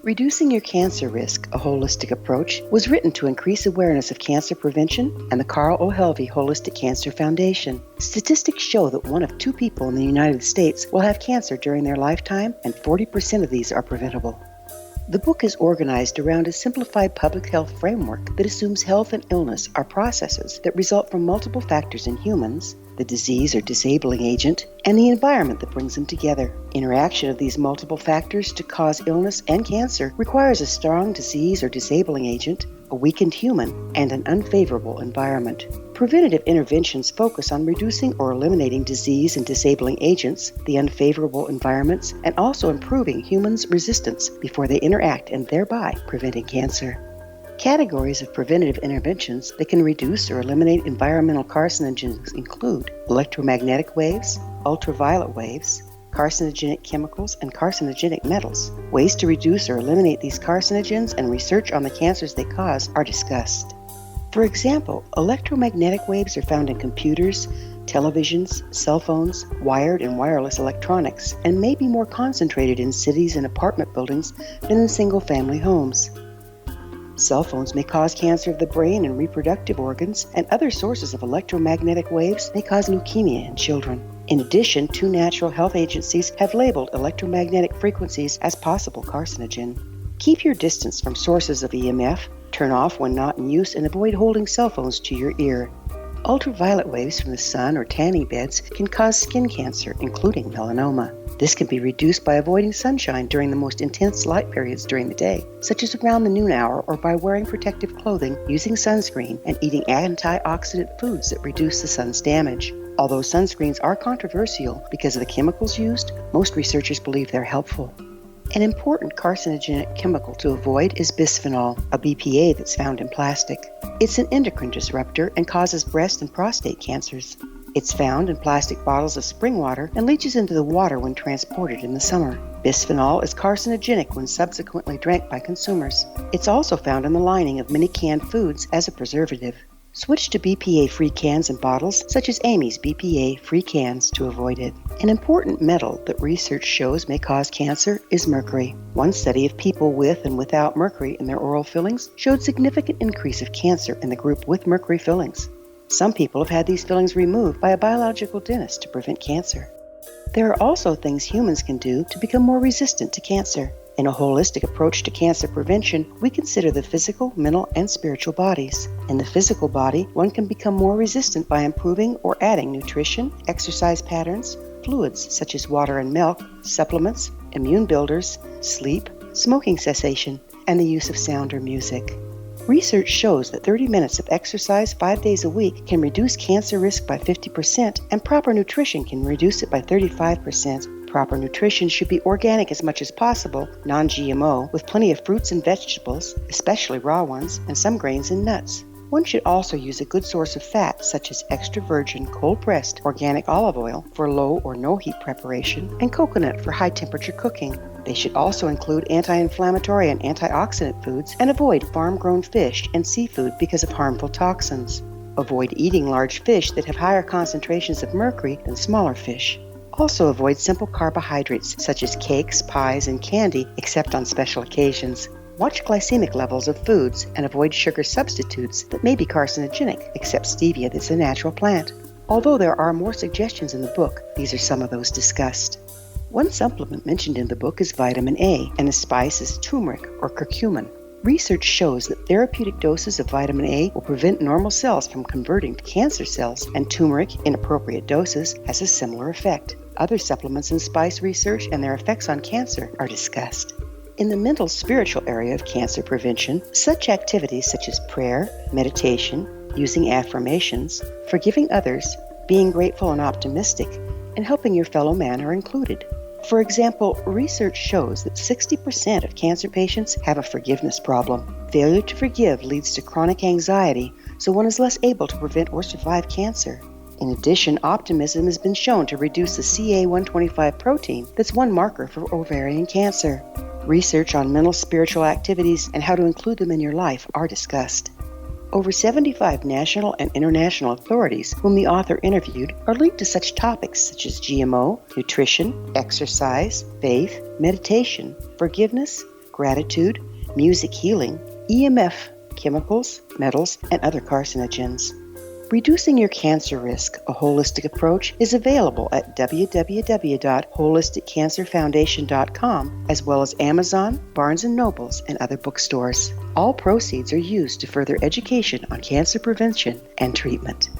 Reducing Your Cancer Risk, a Holistic Approach, was written to increase awareness of cancer prevention and the Carl O. Helvey Holistic Cancer Foundation. Statistics show that 1 of 2 people in the United States will have cancer during their lifetime, and 40% of these are preventable. The book is organized around a simplified public health framework that assumes health and illness are processes that result from multiple factors in humans, the disease or disabling agent, and the environment that brings them together. Interaction of these multiple factors to cause illness and cancer requires a strong disease or disabling agent, a weakened human, and an unfavorable environment. Preventative interventions focus on reducing or eliminating disease and disabling agents, the unfavorable environments, and also improving humans' resistance before they interact and thereby preventing cancer. Categories of preventative interventions that can reduce or eliminate environmental carcinogens include electromagnetic waves, ultraviolet waves, carcinogenic chemicals, and carcinogenic metals. Ways to reduce or eliminate these carcinogens and research on the cancers they cause are discussed. For example, electromagnetic waves are found in computers, televisions, cell phones, wired and wireless electronics, and may be more concentrated in cities and apartment buildings than in single-family homes. Cell phones may cause cancer of the brain and reproductive organs, and other sources of electromagnetic waves may cause leukemia in children. In addition, 2 national health agencies have labeled electromagnetic frequencies as possible carcinogen. Keep your distance from sources of EMF, turn off when not in use, and avoid holding cell phones to your ear. Ultraviolet waves from the sun or tanning beds can cause skin cancer, including melanoma. This can be reduced by avoiding sunshine during the most intense light periods during the day, such as around the noon hour, or by wearing protective clothing, using sunscreen, and eating antioxidant foods that reduce the sun's damage. Although sunscreens are controversial because of the chemicals used, most researchers believe they're helpful. An important carcinogenic chemical to avoid is bisphenol, a BPA that's found in plastic. It's an endocrine disruptor and causes breast and prostate cancers. It's found in plastic bottles of spring water and leaches into the water when transported in the summer. Bisphenol is carcinogenic when subsequently drank by consumers. It's also found in the lining of many canned foods as a preservative. Switch to BPA-free cans and bottles, such as Amy's BPA-free cans, to avoid it. An important metal that research shows may cause cancer is mercury. One study of people with and without mercury in their oral fillings showed significant increase of cancer in the group with mercury fillings. Some people have had these fillings removed by a biological dentist to prevent cancer. There are also things humans can do to become more resistant to cancer. In a holistic approach to cancer prevention, we consider the physical, mental, and spiritual bodies. In the physical body, one can become more resistant by improving or adding nutrition, exercise patterns, fluids such as water and milk, supplements, immune builders, sleep, smoking cessation, and the use of sound or music. Research shows that 30 minutes of exercise 5 days a week can reduce cancer risk by 50%, and proper nutrition can reduce it by 35%. Proper nutrition should be organic as much as possible, non-GMO, with plenty of fruits and vegetables, especially raw ones, and some grains and nuts. One should also use a good source of fat, such as extra virgin, cold-pressed organic olive oil for low or no heat preparation, and coconut for high-temperature cooking. They should also include anti-inflammatory and antioxidant foods, and avoid farm-grown fish and seafood because of harmful toxins. Avoid eating large fish that have higher concentrations of mercury than smaller fish. Also avoid simple carbohydrates such as cakes, pies, and candy, except on special occasions. Watch glycemic levels of foods and avoid sugar substitutes that may be carcinogenic, except stevia that's a natural plant. Although there are more suggestions in the book, these are some of those discussed. One supplement mentioned in the book is vitamin A, and the spice is turmeric or curcumin. Research shows that therapeutic doses of vitamin A will prevent normal cells from converting to cancer cells, and turmeric, in appropriate doses, has a similar effect. Other supplements and spice research and their effects on cancer are discussed. In the mental spiritual area of cancer prevention, such activities such as prayer, meditation, using affirmations, forgiving others, being grateful and optimistic, and helping your fellow man are included. For example, research shows that 60% of cancer patients have a forgiveness problem. Failure to forgive leads to chronic anxiety, so one is less able to prevent or survive cancer. In addition, optimism has been shown to reduce the CA-125 protein that's one marker for ovarian cancer. Research on mental spiritual activities and how to include them in your life are discussed. Over 75 national and international authorities whom the author interviewed are linked to such topics such as GMO, nutrition, exercise, faith, meditation, forgiveness, gratitude, music healing, EMF, chemicals, metals, and other carcinogens. Reducing Your Cancer Risk, a holistic approach, is available at www.holisticcancerfoundation.com, as well as Amazon, Barnes & Nobles, and other bookstores. All proceeds are used to further education on cancer prevention and treatment.